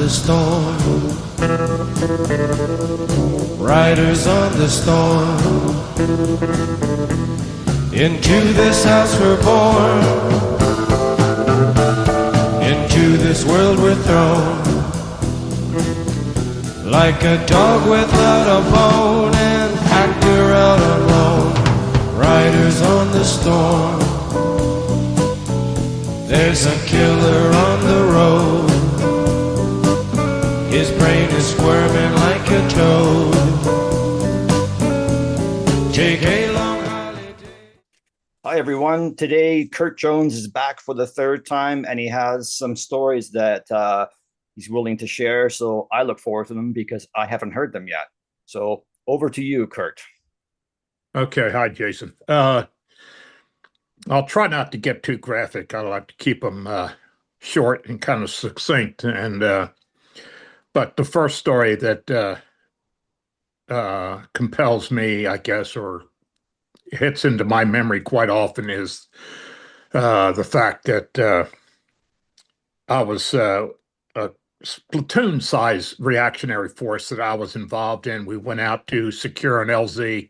the storm, riders on the storm. Into this house we're born, into this world we're thrown, like a dog without a bone, an actor out alone. Riders on the storm, there's a killer on the road. His brain is squirming like a toad. Take a long holiday. Hi everyone. Today Kurt Jones is back for the third time, and he has some stories that he's willing to share. So I look forward to them because I haven't heard them yet. So over to you, Kurt. Okay. Hi, Jason. I'll try not to get too graphic. I like to keep them short and kind of succinct. But the first story that compels me, I guess, or hits into my memory quite often is the fact that I was a platoon-size reactionary force that I was involved in. We went out to secure an LZ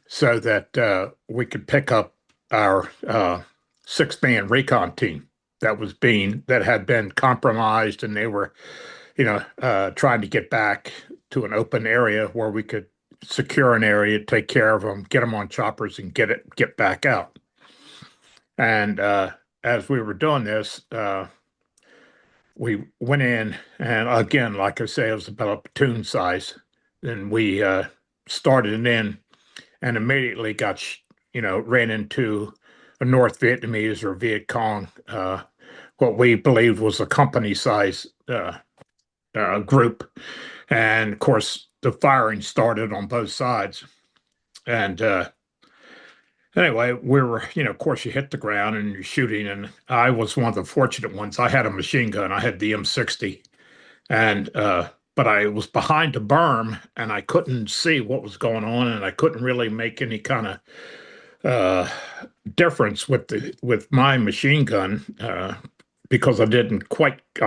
so that we could pick up our six-man recon team that had been compromised, and they were, trying to get back to an open area where we could secure an area, take care of them, get them on choppers, and get back out. And as we were doing this, we went in, and again, like I say, it was about a platoon size. And we started in, and immediately got, ran into a North Vietnamese or Viet Cong, what we believed was a company size group. And of course, the firing started on both sides. And anyway, we were, of course, you hit the ground and you're shooting. And I was one of the fortunate ones. I had a machine gun. I had the M60. And but I was behind a berm and I couldn't see what was going on, and I couldn't really make any kind of difference with my machine gun because I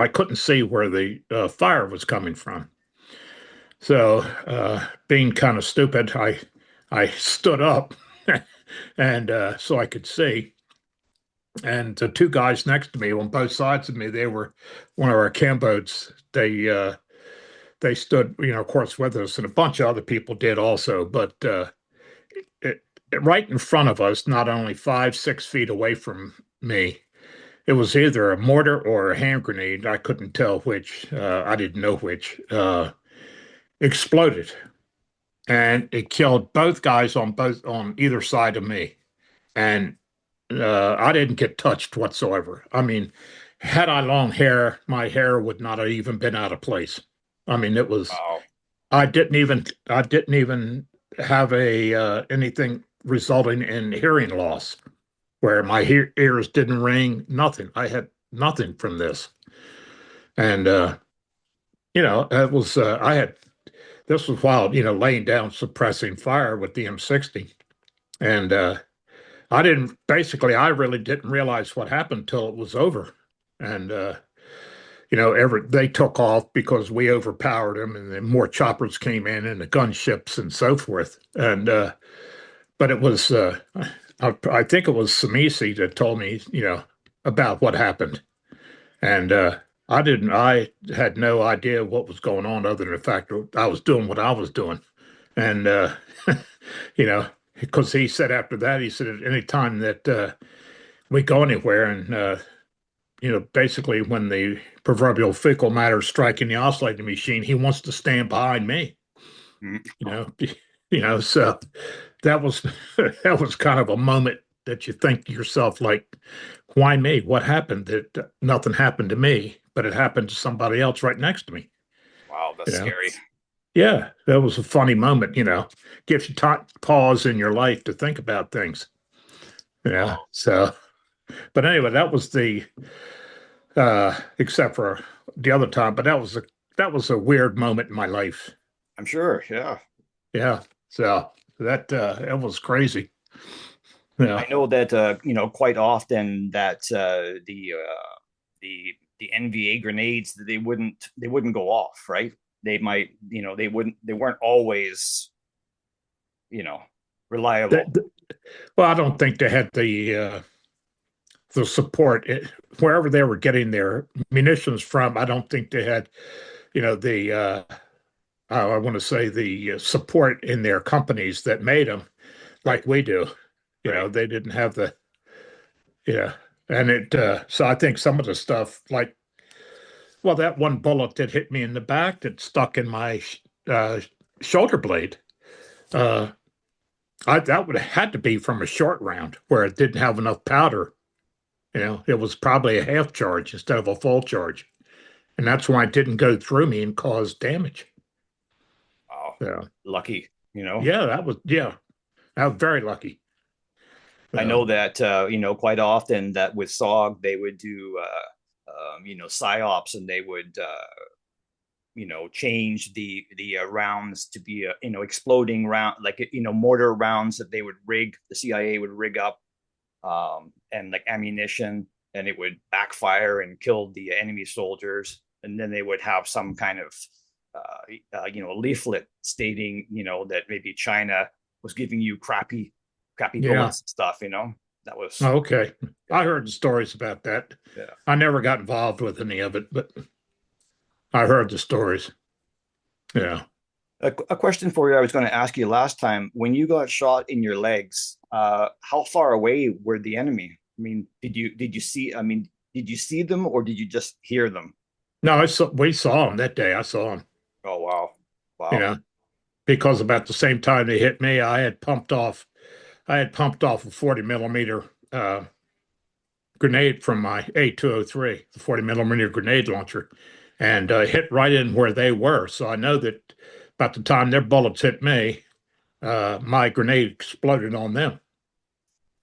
couldn't see where the fire was coming from. So being kind of stupid, I stood up and so I could see. And the two guys next to me on both sides of me, they were one of our Cambos. They stood, of course, with us, and a bunch of other people did also. But right in front of us, not only 5-6 feet away from me, it was either a mortar or a hand grenade. I couldn't tell which. I didn't know which. Exploded, and it killed both guys on either side of me. And I didn't get touched whatsoever. I mean, had I long hair, my hair would not have even been out of place. I mean, it was. Wow. I didn't even have anything resulting in hearing loss, where my ears didn't ring. Nothing. I had nothing from this, and it was. This was while laying down suppressing fire with the M60, and I really didn't realize what happened till it was over, and. They took off because we overpowered them, and then more choppers came in, and the gunships and so forth. And but it was, I think it was Samisi that told me, about what happened, and I had no idea what was going on other than the fact that I was doing what I was doing, and because he said after that, he said at any time that we go anywhere and. Basically when the proverbial fecal matter striking the oscillating machine, he wants to stand behind me. So that was that was kind of a moment that you think to yourself, like, why me? What happened? That nothing happened to me, but it happened to somebody else right next to me. Wow, that's scary. Yeah, that was a funny moment. Gives you pause in your life to think about things. Yeah. So, but anyway, that was the. Except for the other time, but that was a weird moment in my life. I'm sure, yeah. Yeah. So that it was crazy. Yeah. I know that quite often that the the NVA grenades, that they wouldn't go off, right? They might, they weren't always, reliable. Well, I don't think they had the support wherever they were getting their munitions from. I don't think they had, the I want to say the support in their companies that made them like we do. Right. They didn't have the yeah, and so I think some of the stuff like well, that one bullet that hit me in the back that stuck in my uh, shoulder blade. Uh, that would have had to be from a short round where it didn't have enough powder. It was probably a half charge instead of a full charge. And that's why it didn't go through me and cause damage. Wow. Yeah. Lucky, Yeah, I was very lucky. I know that quite often that with SOG they would do psyops, and they would change the rounds to be exploding round, like mortar rounds that they would rig. The CIA would rig up, and like ammunition, and it would backfire and kill the enemy soldiers. And then they would have some kind of leaflet stating that maybe China was giving you crappy bullets and stuff. That was Okay. I heard the stories about that. Yeah. I never got involved with any of it, but I heard the stories. Yeah. A question for you. I was going to ask you last time, when you got shot in your legs, how far away were the enemy? I mean, did you see? I mean, did you see them, or did you just hear them? No, we saw them that day. I saw them. Oh wow, wow. Because about the same time they hit me, I had pumped off a 40 millimeter grenade from my A203, the 40 millimeter grenade launcher, and hit right in where they were. So I know that about the time their bullets hit me, my grenade exploded on them.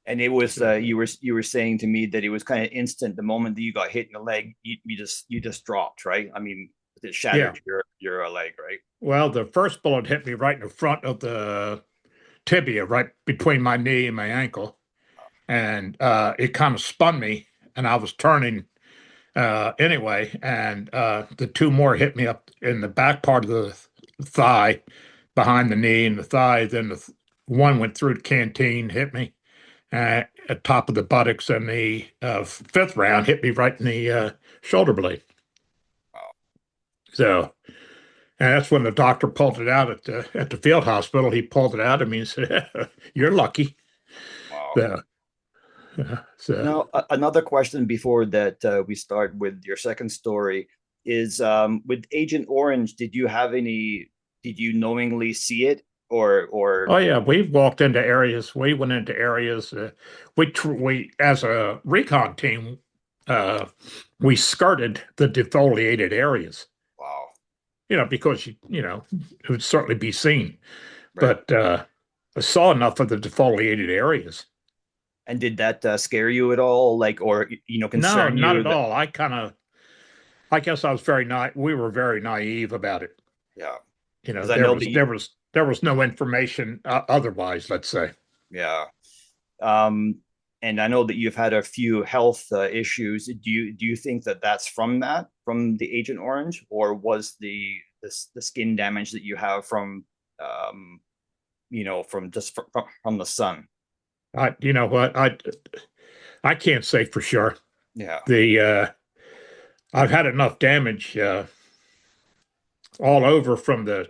And it was you were saying to me that it was kind of instant. The moment that you got hit in the leg, you just dropped, right? I mean, it shattered your leg, right? Well, the first bullet hit me right in the front of the tibia, right between my knee and my ankle, and it kind of spun me, and I was turning anyway, and the two more hit me up in the back part of the thigh, behind the knee and the thigh. Then one went through the canteen, hit me at top of the buttocks, and the fifth round hit me right in the shoulder blade. Wow. So, and that's when the doctor pulled it out at the field hospital. He pulled it out of me and said, "You're lucky." Wow. So Now, another question before that we start with your second story is, with Agent Orange, did you knowingly see it, or oh yeah, we've walked into areas. We went into areas. We as a recon team, we skirted the defoliated areas. wow, Because it would certainly be seen. right. But I saw enough of the defoliated areas. And did that scare you at all, like, or No, concern not you at all. I guess I was we were very naive about it. Yeah, because I know that There was no information otherwise, let's say. yeah. And I know that you've had a few health issues. Do you think that that's from the Agent Orange, or was the skin damage that you have from from the sun? You know what? I can't say for sure. Yeah. I've had enough damage all over from the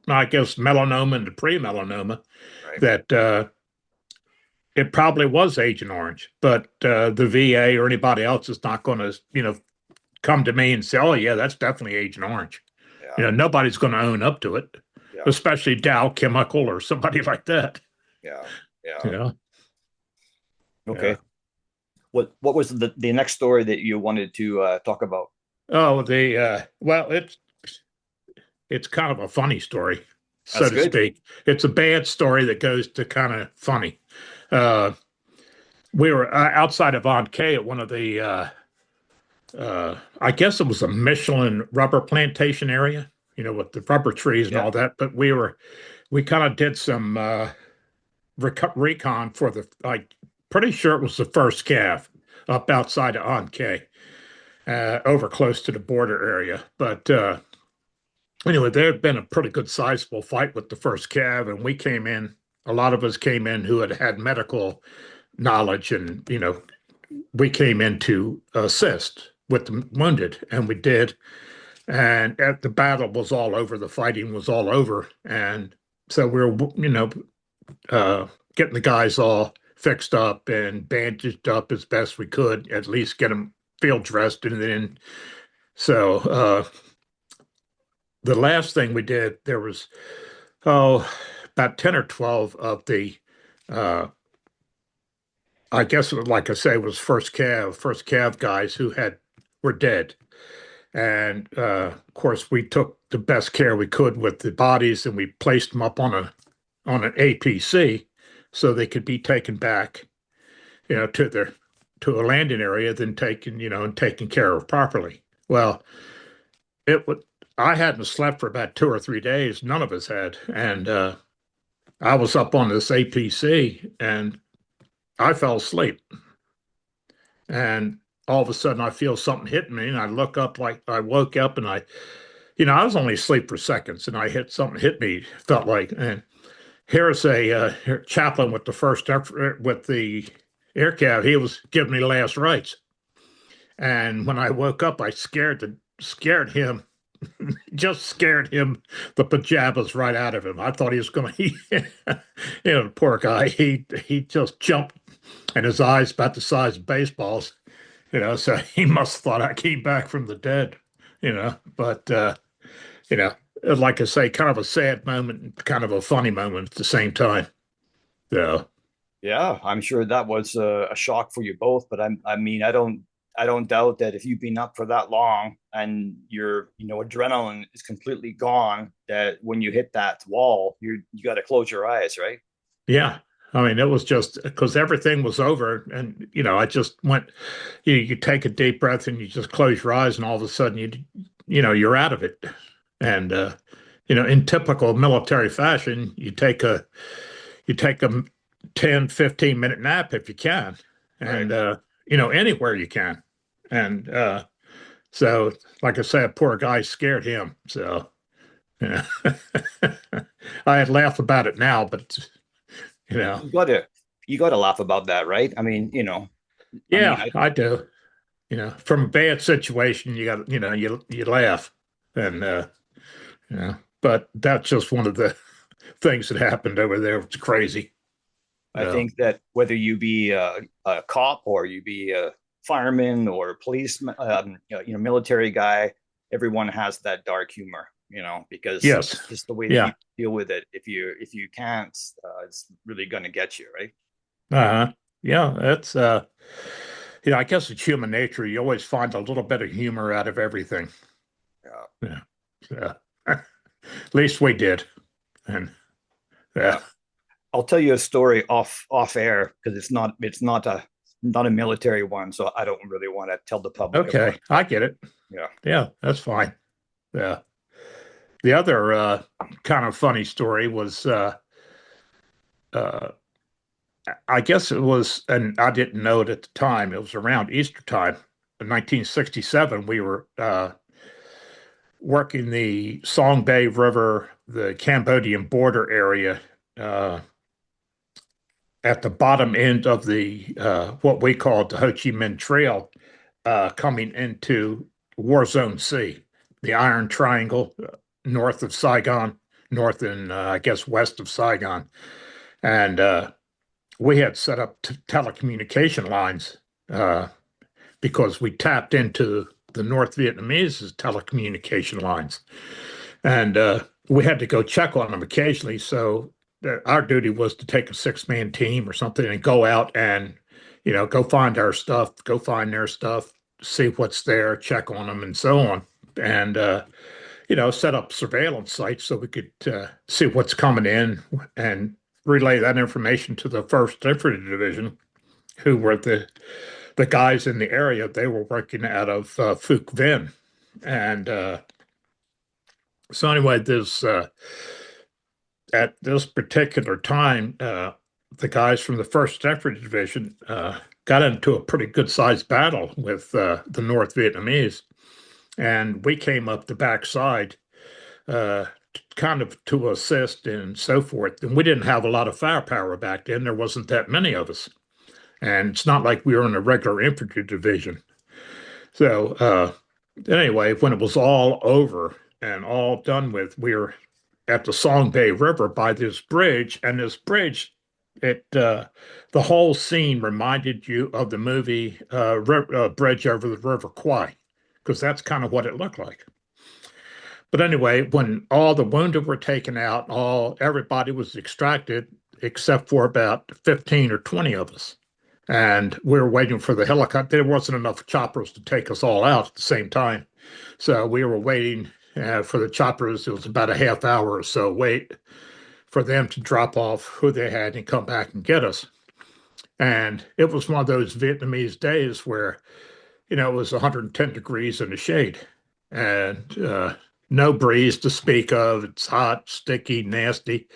I guess melanoma and the pre-melanoma Right. that it probably was Agent Orange, but the VA or anybody else is not going to come to me and say, "Oh yeah, that's definitely Agent Orange." Yeah. Nobody's going to own up to it, Yeah. especially Dow Chemical or somebody like that. Yeah. Yeah. Yeah. Okay. Yeah. What was the next story that you wanted to talk about? Oh, well, it's kind of a funny story, so That's to good. speak. It's a bad story that goes to kind of funny. Uh, we were outside of Ann K at one of the, I guess it was a Michelin rubber plantation area, with the rubber trees and Yeah. all that. But we kind of did some recon for pretty sure it was the first calf up outside of Ann K. over close to the border area. But anyway, there had been a pretty good sizable fight with the first Cav, and we came in. A lot of us came in who had medical knowledge, and we came in to assist with the wounded, and we did. And at the battle was all over, the fighting was all over, and so we were, getting the guys all fixed up and bandaged up as best we could, at least get them field dressed, and then the last thing we did, there was about 10 or 12 of the I guess like I say, it was first Cav guys who were dead. And of course, we took the best care we could with the bodies, and we placed them up on an APC so they could be taken back, to a landing area, then taken, and taken care of properly. Well, I hadn't slept for about 2 or 3 days. None of us had, and I was up on this APC, and I fell asleep, and all of a sudden I feel something hitting me, and I look up, like I woke up, and I was only asleep for seconds, and something hit me, felt like, and here's a chaplain with with the air cav. He was giving me last rites, and when I woke up, I scared him, just scared him, the pajamas right out of him. I thought he was going to, the poor guy, he just jumped, and his eyes about the size of baseballs. So he must have thought I came back from the dead, but, like I say, kind of a sad moment, and kind of a funny moment at the same time. So, Yeah, I'm sure that was a shock for you both, but I don't doubt that if you've been up for that long and your adrenaline is completely gone, that when you hit that wall, you got to close your eyes, right? yeah. I mean, it was just because everything was over, and I just went. You take a deep breath, and you just close your eyes, and all of a sudden, you're out of it. And in typical military fashion, you take a 10, 15-minute nap if you can, and Right. anywhere you can. And so, like I said, a poor guy scared him. So, yeah, I had laughed about it now, but You got to laugh about that, right? yeah, I do. From a bad situation, you got, you laugh, and but that's just one of the things that happened over there. It's crazy. I think that whether you be a cop or you be a fireman or a policeman, military guy, everyone has that dark humor, because Yes. it's just the way that you Yeah. deal with it. If you can't, it's really going to get you, right? Uh-huh. Yeah, that's I guess it's human nature. You always find a little bit of humor out of everything. Yeah. Yeah. So, at least we did. And Yeah. yeah. I'll tell you a story off air because it's not a military one, so I don't really want to tell the public about Okay, it. I get it. Yeah. Yeah, that's fine. Yeah. The other kind of funny story was uh I guess it was, and I didn't know it at the time, it was around Easter time in 1967. We were working the Song Bay River, the Cambodian border area, uh, at the bottom end of the what we called the Ho Chi Minh Trail, coming into War Zone C, the Iron Triangle, north of Saigon, north and I guess west of Saigon, and we had set up telecommunication lines because we tapped into the North Vietnamese telecommunication lines, and we had to go check on them occasionally. So our duty was to take a 6-man team or something and go out and go find our stuff, go find their stuff, see what's there, check on them, and so on, and set up surveillance sites so we could see what's coming in and relay that information to the First Infantry Division, who were the guys in the area. They were working out of Phuc Vinh, and so anyway, this at this particular time, the guys from the First Infantry Division got into a pretty good sized battle with the North Vietnamese, and we came up the backside, kind of to assist and so forth. And we didn't have a lot of firepower back then. There wasn't that many of us, and it's not like we were in a regular infantry division. So anyway, when it was all over and all done with, we were at the Song Bay River by this bridge, and this bridge, the whole scene reminded you of the movie Bridge Over the River Kwai, because that's kind of what it looked like. But anyway, when all the wounded were taken out, everybody was extracted except for about 15 or 20 of us. And we were waiting for the helicopter. There wasn't enough choppers to take us all out at the same time. So we were waiting for the choppers. It was about a half hour or so wait for them to drop off who they had and come back and get us. And it was one of those Vietnamese days where, it was 110 degrees in the shade and no breeze to speak of. It's hot, sticky, nasty.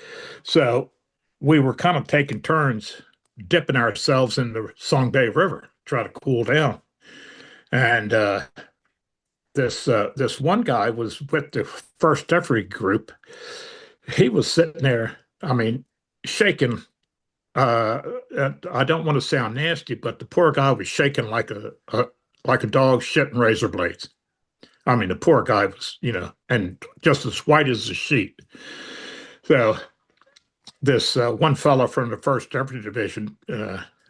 So we were kind of taking turns dipping ourselves in the Song Bay River, try to cool down. And this one guy was with the First Infantry group. He was sitting there, I mean, shaking. I don't want to sound nasty, but the poor guy was shaking like a dog shitting razor blades. I mean, the poor guy was, and just as white as a sheet. So this one fellow from the First Infantry Division,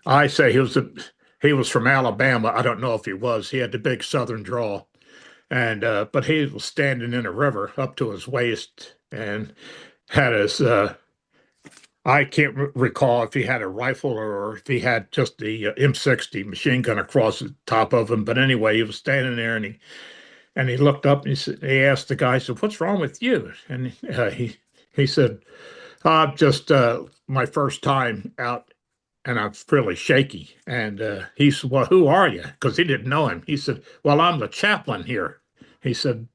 I say he was from Alabama. I don't know if he was. He had the big Southern drawl, and but he was standing in a river up to his waist and had his. I can't recall if he had a rifle or if he had just the M60 machine gun across the top of him. But anyway, he was standing there and he looked up and he asked the guy, he said, "What's wrong with you?" And he said, just my first time out, and I'm really shaky. And he said, "Well, who are you?" Because he didn't know him. He said, "Well, I'm the chaplain here." He said,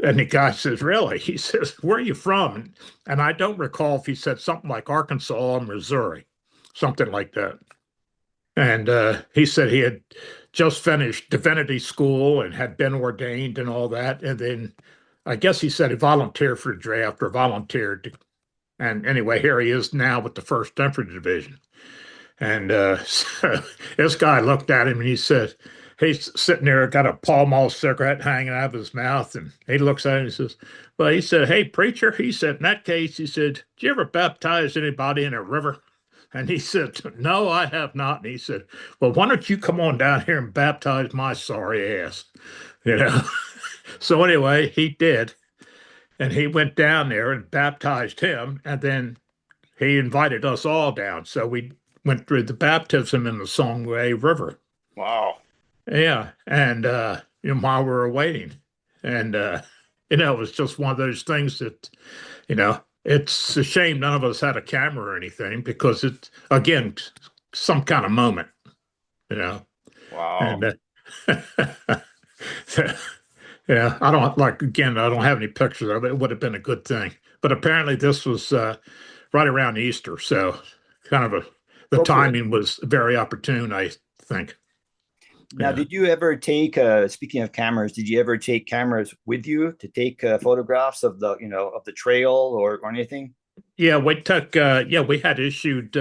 and the guy says, "Really?" He says, "Where are you from?" And I don't recall if he said something like Arkansas or Missouri, something like that. And he said he had just finished divinity school and had been ordained and all that. And then I guess he said he volunteered for the draft or volunteered. And anyway, here he is now with the First Infantry Division. And so this guy looked at him and he said, he's sitting there, got a Pall Mall cigarette hanging out of his mouth. And he looks at him and he says, well, he said, "Hey, preacher," he said, "in that case," he said, "did you ever baptize anybody in a river?" And he said, "No, I have not." And he said, "Well, why don't you come on down here and baptize my sorry ass?" So anyway, he did. And he went down there and baptized him. And then he invited us all down. So we went through the baptism in the Songway River. Wow. Yeah. And while we were waiting. And it was just one of those things that, it's a shame none of us had a camera or anything because it's, again, some kind of moment, Wow. And yeah, I don't have any pictures of it. It would have been a good thing. But apparently this was right around Easter. So kind of the timing was very opportune, I think. Now, did you ever take, speaking of cameras, did you ever take cameras with you to take photographs of the trail or anything? Yeah, we took, we had issued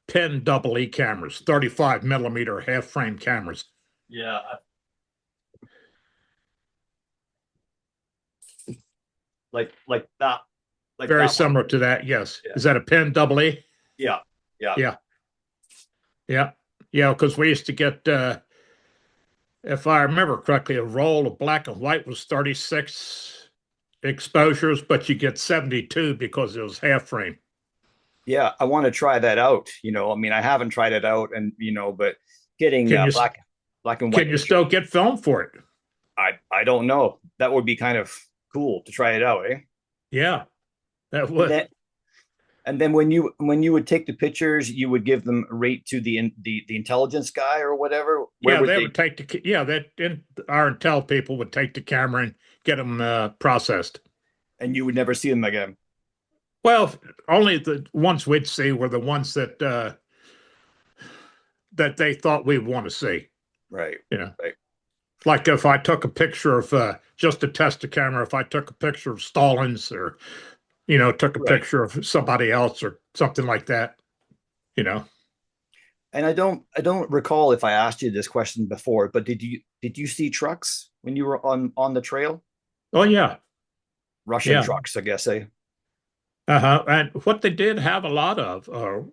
10 double E cameras, 35 millimeter half frame cameras. Yeah. Like that. Like very that similar to that, yes. Yeah. Is that a Pen double E? Yeah. Because we used to get, if I remember correctly, a roll of black and white was 36 exposures, but you get 72 because it was half frame. Yeah, I want to try that out. I haven't tried it out, and but getting black and white. Can you still get film for it? I don't know. That would be kind of cool to try it out, eh? Yeah, that would. And then when you would take the pictures, you would give them rate to the intelligence guy or whatever. Would take our intel people would take the camera and get them processed. And you would never see them again. Well, only the ones we'd see were the ones that that they thought we'd want to see. Right. You know, Right. like if I took a picture of just to test the camera, if I took a picture of Stalin's or took a Right. picture of somebody else or something like that. You know. And I don't recall if I asked you this question before, but did you see trucks when you were on the trail? Oh yeah, Russian yeah. trucks, I guess. Eh? Uh-huh. And what they did have a lot of,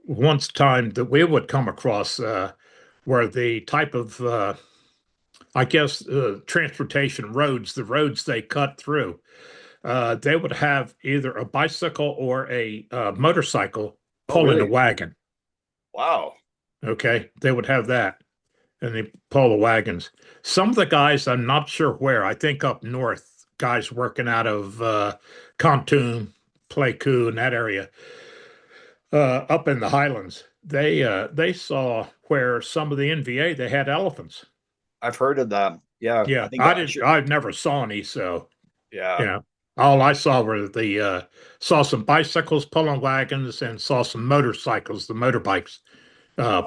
once time that we would come across, were the type of, I guess, transportation roads, the roads they cut through. They would have either a bicycle or a motorcycle Oh, pulling a really? wagon. Wow. Okay, they would have that, and they pull the wagons. Some of the guys, I'm not sure where. I think up north, guys working out of Kontum, Pleiku, and that area up in the highlands, they saw where some of the NVA they had elephants. I've heard of that. Yeah, I Yeah, think I I didn't. should. I've never saw any, so you Yeah. know, all I saw were the saw some bicycles pulling wagons and saw some motorcycles, the motorbikes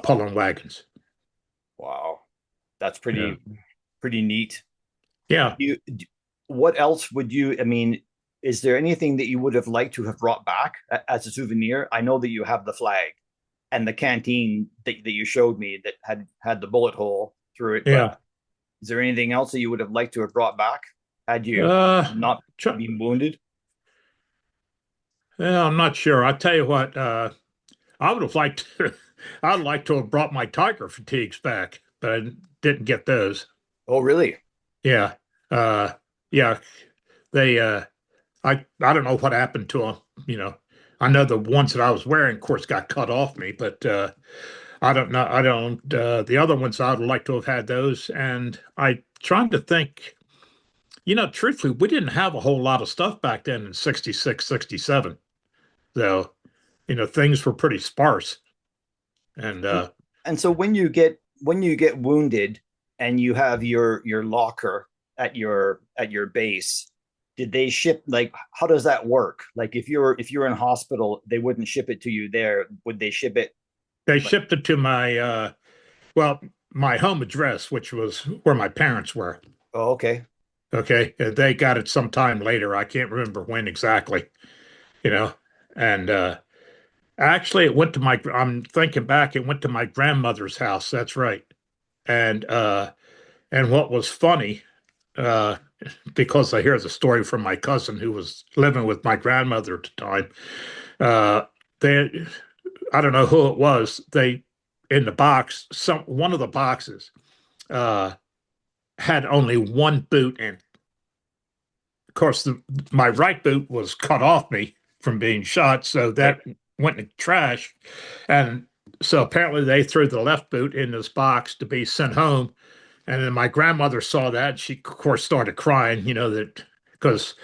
pulling wagons. Wow. That's Yeah, pretty neat. yeah. You, what else would you, I mean, is there anything that you would have liked to have brought back as a souvenir? I know that you have the flag and the canteen that you showed me that had the bullet hole through it, but Yeah. is there anything else that you would have liked to have brought back had you Uh, not tr- been wounded? yeah, I'm not sure. I tell you what, I would have liked to, I'd like to have brought my tiger fatigues back, but I didn't get those. Oh, really? Yeah. Uh, yeah. They, I don't know what happened to them. I know the ones that I was wearing, of course, got cut off me, but I don't know. I don't, the other ones, I'd like to have had those. And I trying to think, truthfully, we didn't have a whole lot of stuff back then in 66, 67. So, things were pretty sparse. And, And, and so when you get wounded and you have your locker at your base, did they ship, like, how does that work? Like if you're in hospital, they wouldn't ship it to you there. Would they ship it they like, shipped it to well, my home address, which was where my parents were. oh, okay. Okay. They got it sometime later. I can't remember when exactly, you know. And actually, it went to I'm thinking back, it went to my grandmother's house. That's right. And what was funny, uh, because I hear the story from my cousin who was living with my grandmother at the time, uh, they, I don't know who it was, they, in the box, one of the boxes, uh, had only one boot in. Of course, my right boot was cut off me from being shot, so Right. that went in the trash. And so apparently they threw the left boot in this box to be sent home. And then my grandmother saw that. She, of course, started crying, that because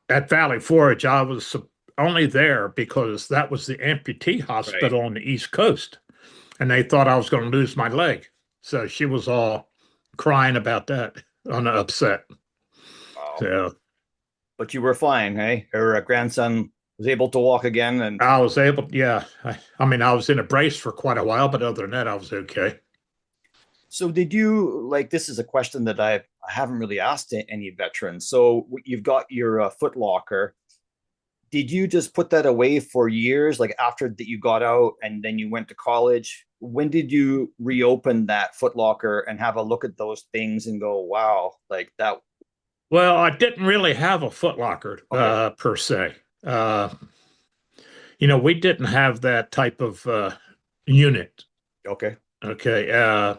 at Valley Forge, I was only there because that was the amputee Right. hospital on the East Coast. And they thought I was going to lose my leg. So she was all crying about that, on the upset. Wow. So But you were fine, hey? Her grandson was able to walk again, and I was able, yeah. I mean, I was in a brace for quite a while, but other than that, I was okay. so did you, like, this is a question that I haven't really asked any veterans. So you've got your foot locker. Did you just put that away for years, like after that you got out and then you went to college? When did you reopen that foot locker and have a look at those things and go, wow, like that? Well, I didn't really have a footlocker Okay. per se. Uh, we didn't have that type of unit. Okay. Okay. I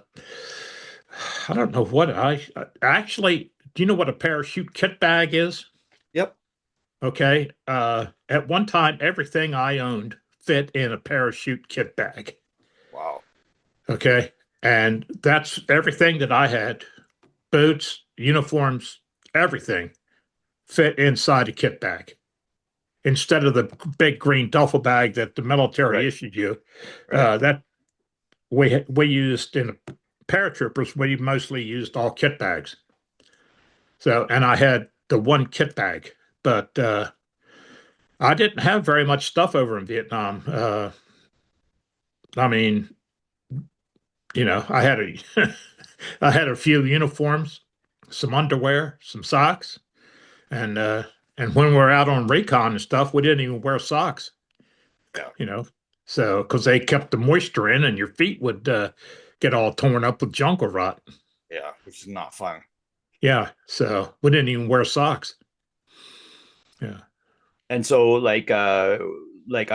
don't know what actually, do you know what a parachute kit bag is? Yep. Okay. At one time, everything I owned fit in a parachute kit bag. Wow. Okay. And that's everything that I had, boots, uniforms, everything fit inside a kit bag instead of the big green duffel bag that the military Right. issued you. Right. That we used in paratroopers, we mostly used all kit bags. So, and I had the one kit bag, but I didn't have very much stuff over in Vietnam. I mean, I had a I had a few uniforms, some underwear, some socks, and when we're out on recon and stuff, we didn't even wear socks, Yeah. you know. So because they kept the moisture in, and your feet would get all torn up with jungle rot. Yeah, which is not fun. Yeah, so we didn't even wear socks. Yeah. And so like I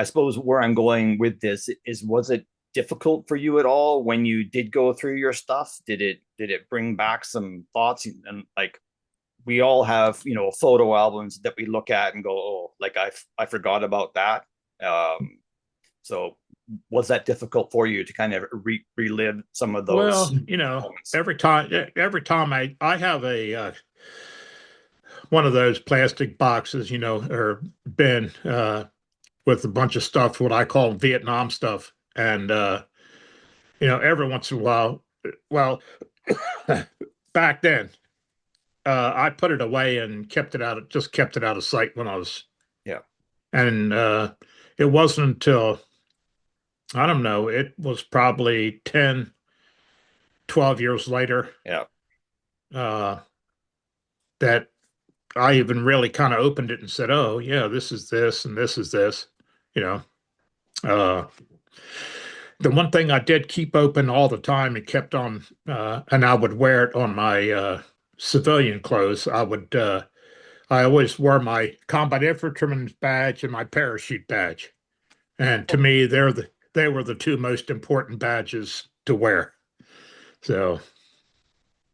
suppose where I'm going with this is, was it difficult for you at all when you did go through your stuff? Did it bring back some thoughts? And like we all have, photo albums that we look at and go, oh, like I forgot about that. So was that difficult for you to kind of relive some of those Well, moments? every time I have a one of those plastic boxes, or bin with a bunch of stuff, what I call Vietnam stuff, and every once in a while, well, back then, I put it away and kept it out of sight when I was, Yeah. and it wasn't until I don't know, it was probably 10, 12 years later Yeah. uh, that I even really kind of opened it and said, "Oh, yeah, this is this and this is this." You know, uh, the one thing I did keep open all the time and kept on, and I would wear it on my civilian clothes. I always wore my combat infantryman's badge and my parachute badge, and to me, they were the two most important badges to wear. So,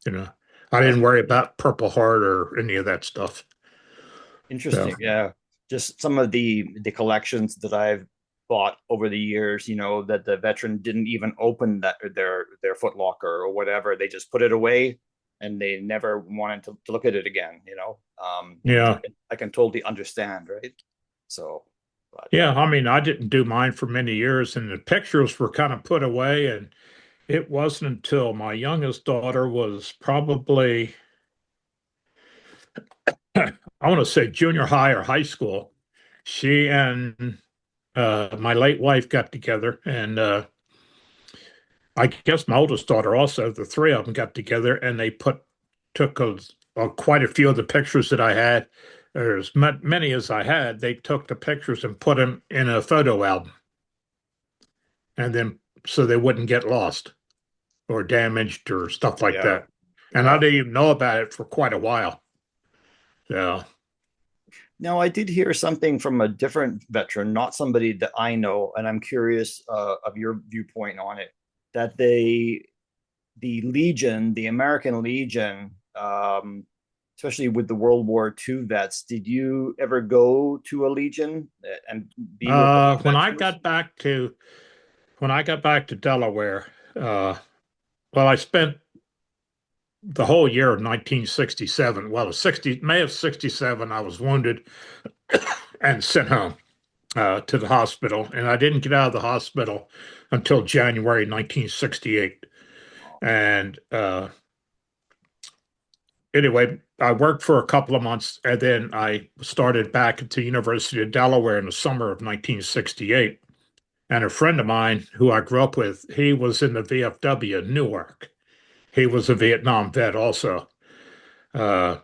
you know, I That's didn't worry about Purple Heart or any of that stuff. So, interesting. Yeah. Just some of the collections that I've bought over the years, that the veteran didn't even open their foot locker or whatever. They just put it away and they never wanted to look at it again. Which yeah. I can totally understand, right? So, but Yeah, I mean, I didn't do mine for many years, and the pictures were kind of put away. And it wasn't until my youngest daughter was probably, I want to say junior high or high school, she and my late wife got together, and I guess my oldest daughter also, the three of them got together, and they took quite a few of the pictures that I had, or as many as I had. They took the pictures and put them in a photo album, and then so they wouldn't get lost or damaged or stuff like yeah. that. And I didn't even know about it for quite a while. So, Now, I did hear something from a different veteran, not somebody that I know, and I'm curious of your viewpoint on it. That the Legion, the American Legion, especially with the World War II vets, did you ever go to a Legion and be with other when I veterans? got back to Delaware, uh, well, I spent the whole year of 1967. Well, 60 May of '67, I was wounded and sent home to the hospital, and I didn't get out of the hospital until January 1968. And anyway, I worked for a couple of months, and then I started back at the University of Delaware in the summer of 1968. And a friend of mine who I grew up with, he was in the VFW in Newark. He was a Vietnam vet also. Uh,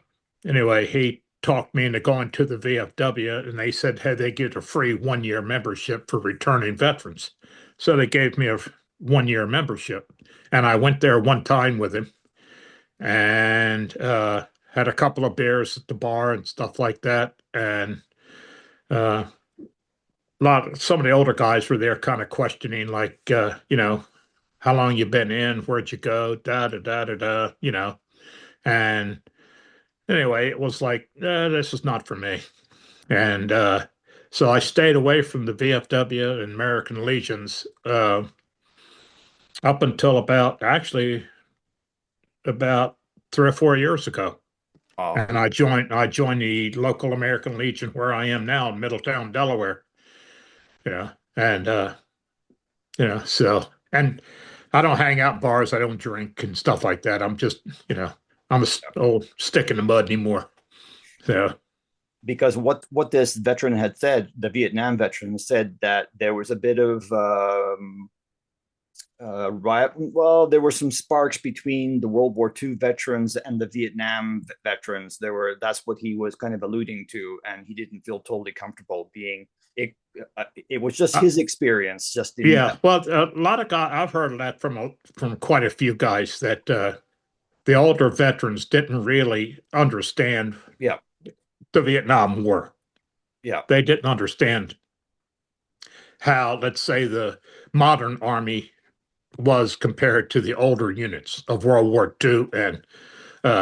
anyway, he talked me into going to the VFW, and they said, hey, they get a free 1 year membership for returning veterans. So they gave me a 1 year membership. And I went there one time with him and had a couple of beers at the bar and stuff like that. And uh, some of the older guys were there kind of questioning, like, how long you been in, where'd you go, da da da da da, and anyway, it was like, this is not for me. And so I stayed away from the VFW and American Legions up until about 3 or 4 years ago. Oh, And I joined the local American Legion where I am now in Middletown, Delaware. And so and I don't hang out in bars, I don't drink and stuff like that. I'm just, I'm a old stick in the mud anymore. So because what this veteran had said, the Vietnam veteran said that there was a bit of Right. Well, there were some sparks between the World War II veterans and the Vietnam veterans. That's what he was kind of alluding to, and he didn't feel totally comfortable being it. It was just Uh, his experience, just in yeah, well, a lot of guys, I've heard of that from quite a few guys that the older veterans didn't really understand yeah, the Vietnam War. yeah, They didn't understand how, let's say, the modern army was compared to the older units of World War II and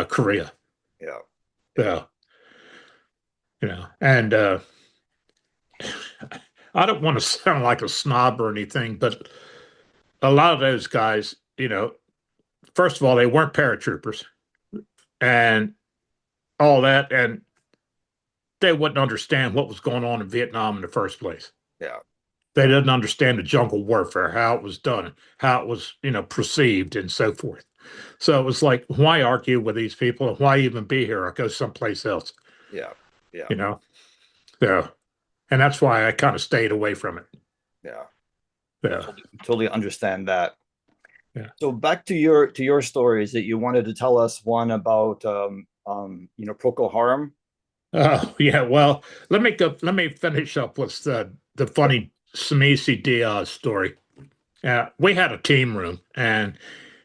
Korea. yeah, yeah. So, and I don't want to sound like a snob or anything, but a lot of those guys, first of all, they weren't paratroopers and all that, and they wouldn't understand what was going on in Vietnam in the first place. Yeah. They didn't understand the jungle warfare, how it was done, how it was, perceived, and so forth. So it was like, why argue with these people? And why even be here? Or go someplace else, Yeah, yeah, you know? So, and that's why I kind of stayed away from it. yeah. Yeah. Totally understand that. Yeah. So back to your stories that you wanted to tell us one about Procol Harum. Oh, yeah. Well, let me finish up with the funny Samisi Diaz story. We had a team room and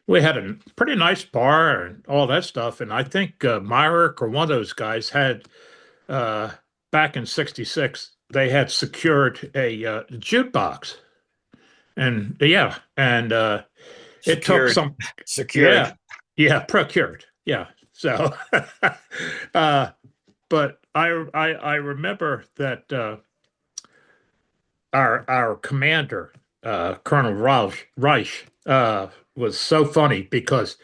we had a pretty nice bar and all that stuff. And I think Myrick or one of those guys had uh, back in '66 they had secured a jukebox, and yeah, and it took Secured, some, secured. yeah, yeah, procured, yeah. So, uh, but I remember that our commander, Colonel Reich, was so funny because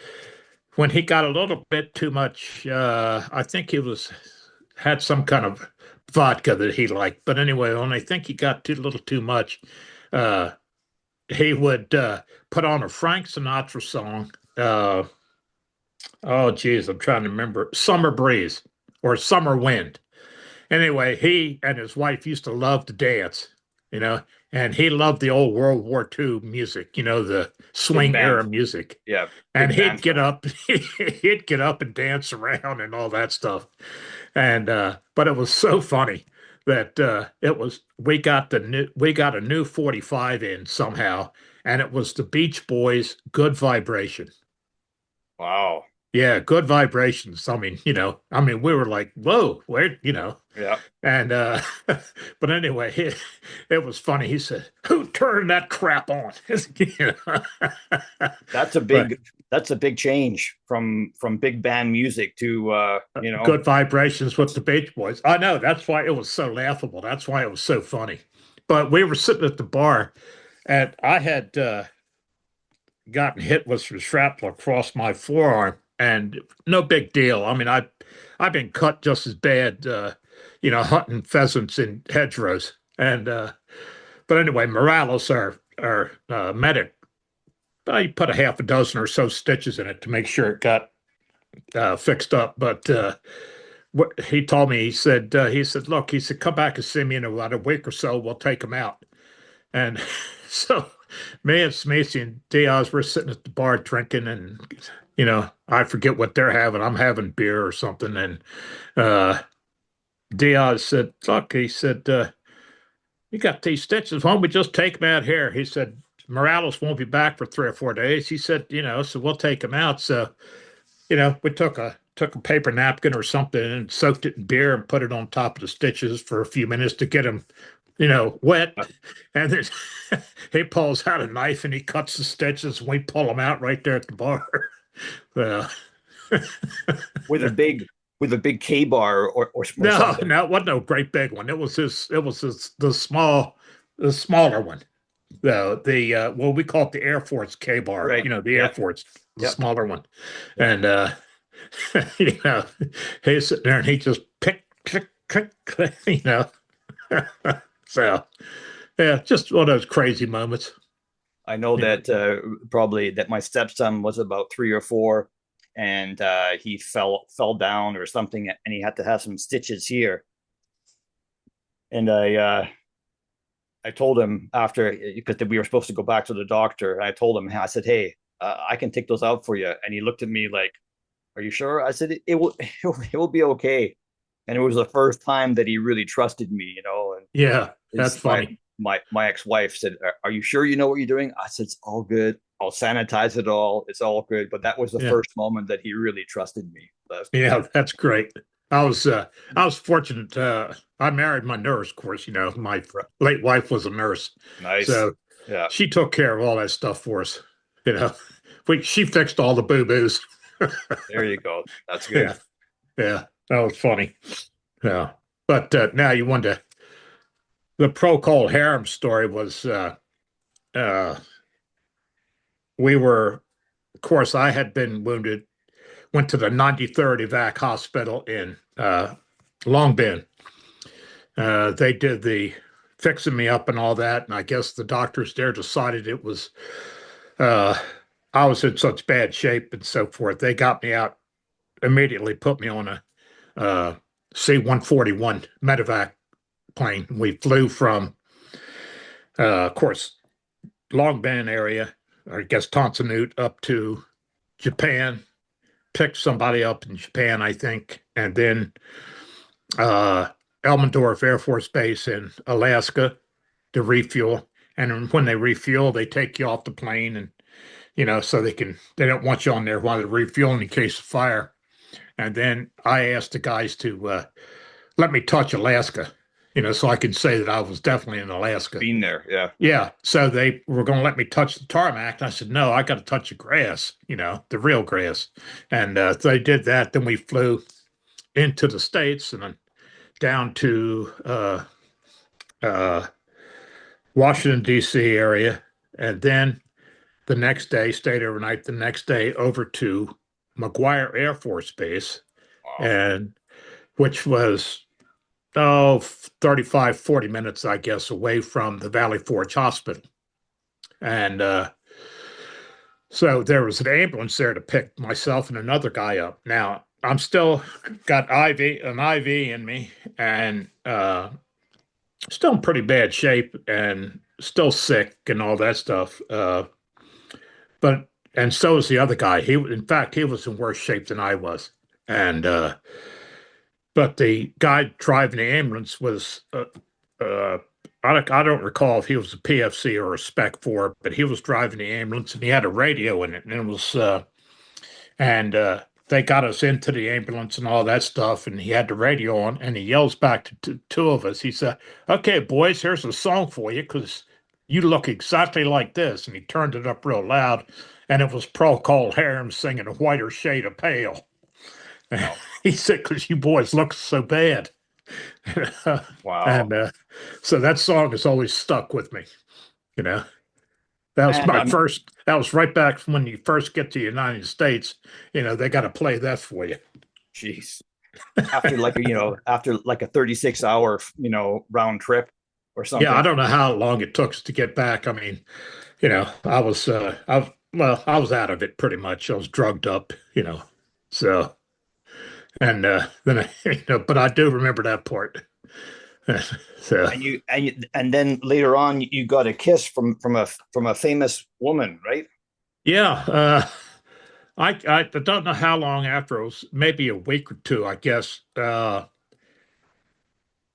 when he got a little bit too much, I think he was had some kind of vodka that he liked. But anyway, when I think he got too little too much, uh, he would put on a Frank Sinatra song. Oh, geez, I'm trying to remember. Summer Breeze or Summer Wind. Anyway, he and his wife used to love to dance, you know, and he loved the old World War II music, the Big swing era band. music. Yeah, And big band he'd get stuff. up, he'd get up and dance around and all that stuff. And but it was so funny that it was we got a new 45 in somehow, and it was the Beach Boys' Good Vibration. Wow. Yeah, good vibrations. I mean, we were like, whoa, where, Yeah. and but anyway, it was funny. He said, "Who turned that crap on?" You know? That's a But big change from big band music to good vibrations with the Beach Boys. I know that's why it was so laughable. That's why it was so funny. But we were sitting at the bar, and I had gotten hit with some shrapnel across my forearm, and no big deal. I mean, I've been cut just as bad, hunting pheasants in hedgerows. And but anyway, Morales, our medic, I put a half a dozen or so stitches in it to make sure it got fixed up. But what he told me, he said, look, he said, come back and see me in about a week or so. We'll take him out. And so me and Smeesy and Diaz were sitting at the bar drinking, and I forget what they're having. I'm having beer or something. And uh, Diaz said, "Look," he said, "you got these stitches. Why don't we just take them out here?" He said, "Morales won't be back for 3 or 4 days." He said, "So we'll take him out." So we took a paper napkin or something and soaked it in beer and put it on top of the stitches for a few minutes to get them wet. And then he pulls out a knife and he cuts the stitches and we pull them out right there at the bar. Well, with a big K bar or no, something. no, it wasn't no great big one. The smaller one. The well, we call it the Air Force K bar, Right. the Air Yeah. Force, the Yeah. smaller one. Yeah. And you know, he's sitting there and he just click, click, So yeah, just one of those crazy moments. I know Yeah. that probably that my stepson was about 3 or 4, and he fell down or something, and he had to have some stitches here. And I told him after, because we were supposed to go back to the doctor. And I told him, I said, "Hey, I can take those out for you." And he looked at me like, "Are you sure?" I said, "It will, it will be okay." And it was the first time that he really trusted me, you know. And Yeah, that's his funny. my ex-wife said, "Are you sure you know what you're doing?" I said, "It's all good. I'll sanitize it all. It's all good." But that was the Yeah. first moment that he really trusted me. Yeah, that's great. I was fortunate. I married my nurse, of course, you know, my late wife was a nurse. Nice. So Yeah. she took care of all that stuff for us. You know, she fixed all the boo-boos. There you go. That's good. Yeah, yeah, that was funny. Yeah, but now you wonder the Procol harem story was uh, we were, of course, I had been wounded, went to the 93rd Evac Hospital in Long Bend. They did the fixing me up and all that, and I guess the doctors there decided it was uh, I was in such bad shape and so forth. They got me out immediately, put me on a C-141 medevac plane. We flew from, of course, Long Bend area, or I guess Tonsanute, up to Japan. Picked somebody up in Japan, I think, and then uh, Elmendorf Air Force Base in Alaska to refuel. And when they refuel, they take you off the plane, and you know, so they don't want you on there while they're refueling in case of fire. And then I asked the guys to let me touch Alaska, you know, so I could say that I was definitely in Alaska. Being there. Yeah. Yeah. So they were going to let me touch the tarmac. And I said, no, I got to touch the grass, you know, the real grass. And they did that. Then we flew into the States and then down to uh, Washington, D.C. area. And then the next day, stayed overnight, the next day over to McGuire Air Force Base, Wow. and which was, oh, 35, 40 minutes, I guess, away from the Valley Forge Hospital. And so there was an ambulance there to pick myself and another guy up. Now, I'm still got an IV in me, and still in pretty bad shape and still sick and all that stuff. But and so is the other guy. In fact, he was in worse shape than I was. And but the guy driving the ambulance was uh, I don't recall if he was a PFC or a Spec 4, but he was driving the ambulance and he had a radio in it, and it was and they got us into the ambulance and all that stuff, and he had the radio on, and he yells back to two of us. He said, "Okay, boys, here's a song for you because you look exactly like this." And he turned it up real loud, and it was Procol Harum singing "A Whiter Shade of Pale." Wow. He said, "Because you boys look so bad." Wow. And so that song has always stuck with me. You know, that was Man, my first. That was right back from when you first get to the United States. You know, they got to play that for you. jeez. After like after like a 36-hour, round trip or Yeah, I something. don't know how long it took us to get back. I mean, you know, I was out of it pretty much. I was drugged up, you know. So and then but I do remember that part. So And then later on you got a kiss from a famous woman, right? yeah, I don't know how long after. It was maybe a week or two, I guess. The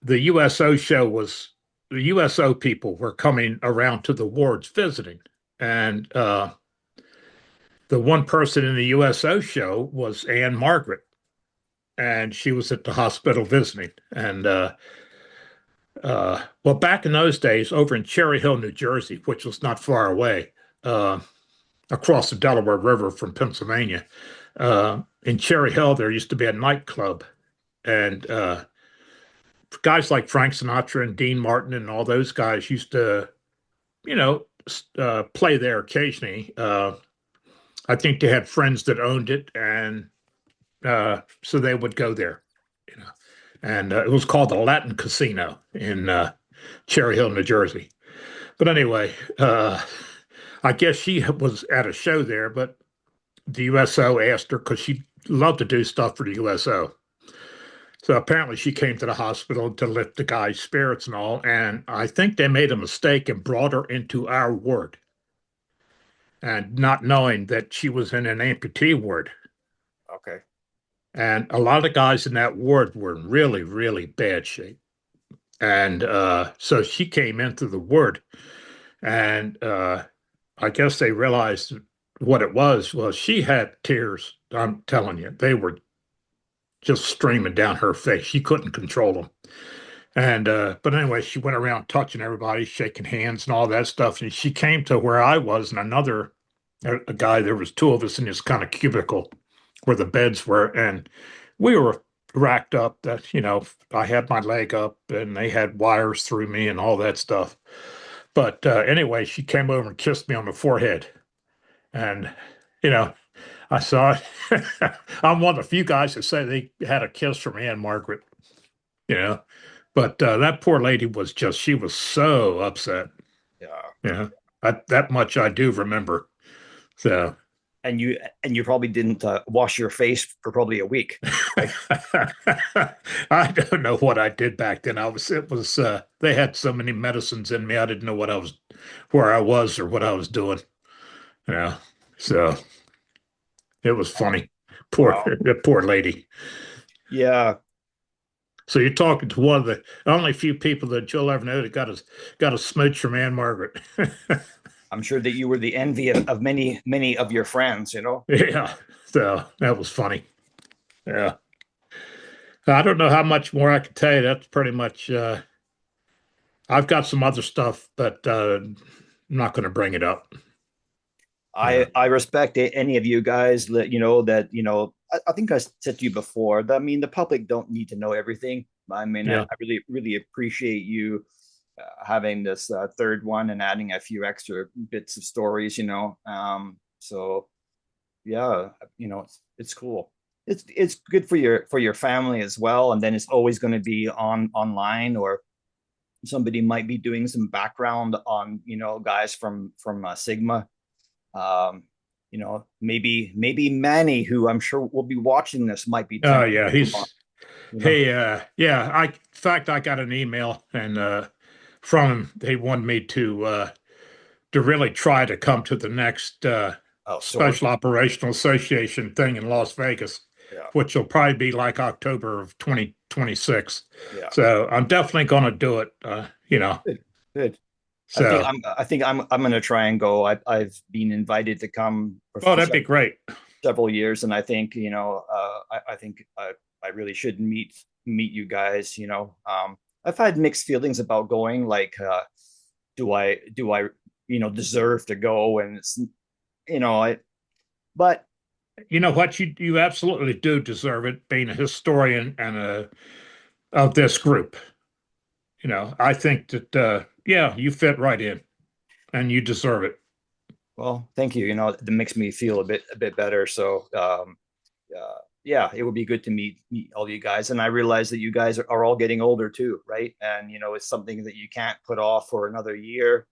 USO show was the USO people were coming around to the wards visiting, and the one person in the USO show was Ann-Margret, and she was at the hospital visiting. And well, back in those days, over in Cherry Hill, New Jersey, which was not far away, uh, across the Delaware River from Pennsylvania, in Cherry Hill, there used to be a nightclub, and guys like Frank Sinatra and Dean Martin and all those guys used to, you know, play there occasionally. I think they had friends that owned it, and so they would go there, you know. And it was called the Latin Casino in Cherry Hill, New Jersey. But anyway, I guess she was at a show there, but the USO asked her because she loved to do stuff for the USO. So apparently she came to the hospital to lift the guy's spirits and all, and I think they made a mistake and brought her into our ward, and not knowing that she was in an amputee ward. Okay. And a lot of the guys in that ward were in really, really bad shape. And so she came into the ward, and I guess they realized what it was. Well, she had tears. I'm telling you, they were just streaming down her face. She couldn't control them. And but anyway, she went around touching everybody, shaking hands and all that stuff. And she came to where I was, and another a guy. There was two of us in this kind of cubicle where the beds were, and we were racked up. That I had my leg up, and they had wires through me and all that stuff. But anyway, she came over and kissed me on the forehead, and you know, I saw it. I'm one of the few guys that say they had a kiss from Ann-Margret. You know, but that poor lady was she was so upset. Yeah. Yeah, that much I do remember. So, And you probably didn't wash your face for probably a week. Right? I don't know what I did back then. It was they had so many medicines in me. I didn't know where I was or what I was doing. Yeah. So it was funny. Poor Wow. that poor lady. Yeah. So you're talking to one of the only few people that you'll ever know that got a smooch from Ann-Margret. I'm sure that you were the envy of many of your friends, you know? Yeah. So that was funny. Yeah. I don't know how much more I can tell you. That's pretty much I've got some other stuff, but I'm not going to bring it up. Yeah. I respect any of you guys that I think I said to you before that, I mean, the public don't need to know everything. I mean, Yeah. I really appreciate you having this third one and adding a few extra bits of stories, so yeah, it's cool. It's good for your family as well, and then it's always going to be online, or somebody might be doing some background on guys from Sigma. um maybe Manny, who I'm sure will be watching this, might be Oh tempted yeah, to come on, he's hey yeah. In fact I got an email and from him. They wanted me to really try to come to the next oh, sword. Special Operational Association thing in Las Vegas, Yeah. which will probably be like October of 2026. Yeah. So I'm definitely going to do it. Good. Good. So I think I'm going to try and go. I've been invited to come oh, for that'd be great. several years, and I think I think I really should meet you guys. I've had mixed feelings about going. Like, do I deserve to go? And it's I but You know what? You absolutely do deserve it, being a historian and of this group. I think that yeah, you fit right in, and you deserve it. well, thank you. That makes me feel a bit better. So yeah, it would be good to meet all you guys. And I realize that you guys are all getting older too, right? And it's something that you can't put off for another year.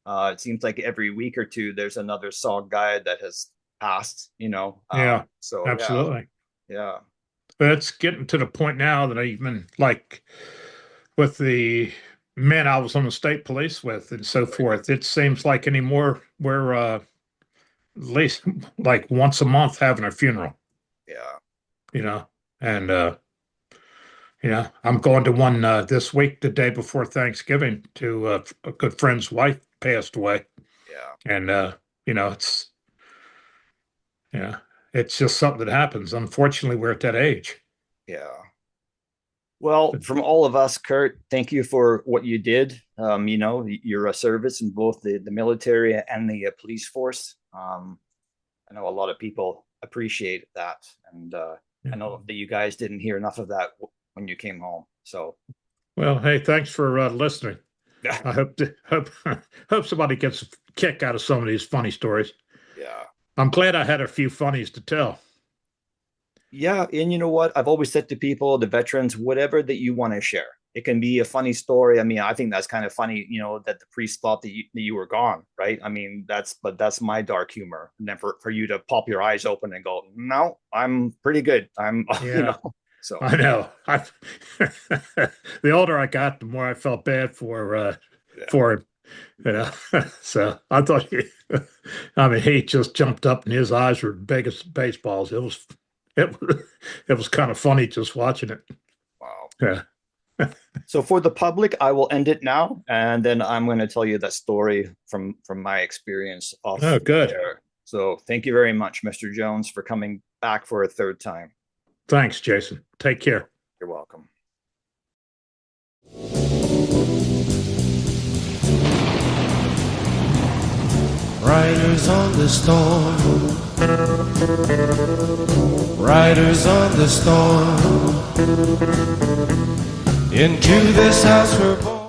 It seems like every week or two there's another SOG guy that has passed. Yeah, So yeah, absolutely. yeah, But it's getting to the point now that I even like with the men I was on the state police with and so forth. It seems like anymore we're at least like once a month having a funeral, yeah, you know, and I'm going to one this week, the day before Thanksgiving, to a good friend's wife passed away, yeah, and it's yeah, it's just something that happens. Unfortunately, we're at that age. yeah. Well, from all of us, Kurt, thank you for what you did. Your service in both the military and the police force. I know a lot of people appreciate that, and I know that you guys didn't hear enough of that when you came home. So, Well, hey, thanks for listening. yeah, I hope somebody gets a kick out of some of these funny stories. yeah, I'm glad I had a few funnies to tell. yeah. And you know what? I've always said to people, the veterans, whatever that you want to share. It can be a funny story. I mean, I think that's kind of funny, that the priest thought that you were gone, right? I mean, that's my dark humor. And then for you to pop your eyes open and go, no, I'm pretty good. I'm, Yeah. So I know. The older I got, the more I felt bad for him. You know, so I thought I mean, he just jumped up and his eyes were big as baseballs. It was kind of funny just watching it. wow. Yeah. So for the public, I will end it now, and then I'm going to tell you that story from my experience off Oh, good. there. So thank you very much, Mr. Jones, for coming back for a third time. Thanks, Jason. Take care. You're welcome. Riders on the storm, riders on the storm, into this house we're born.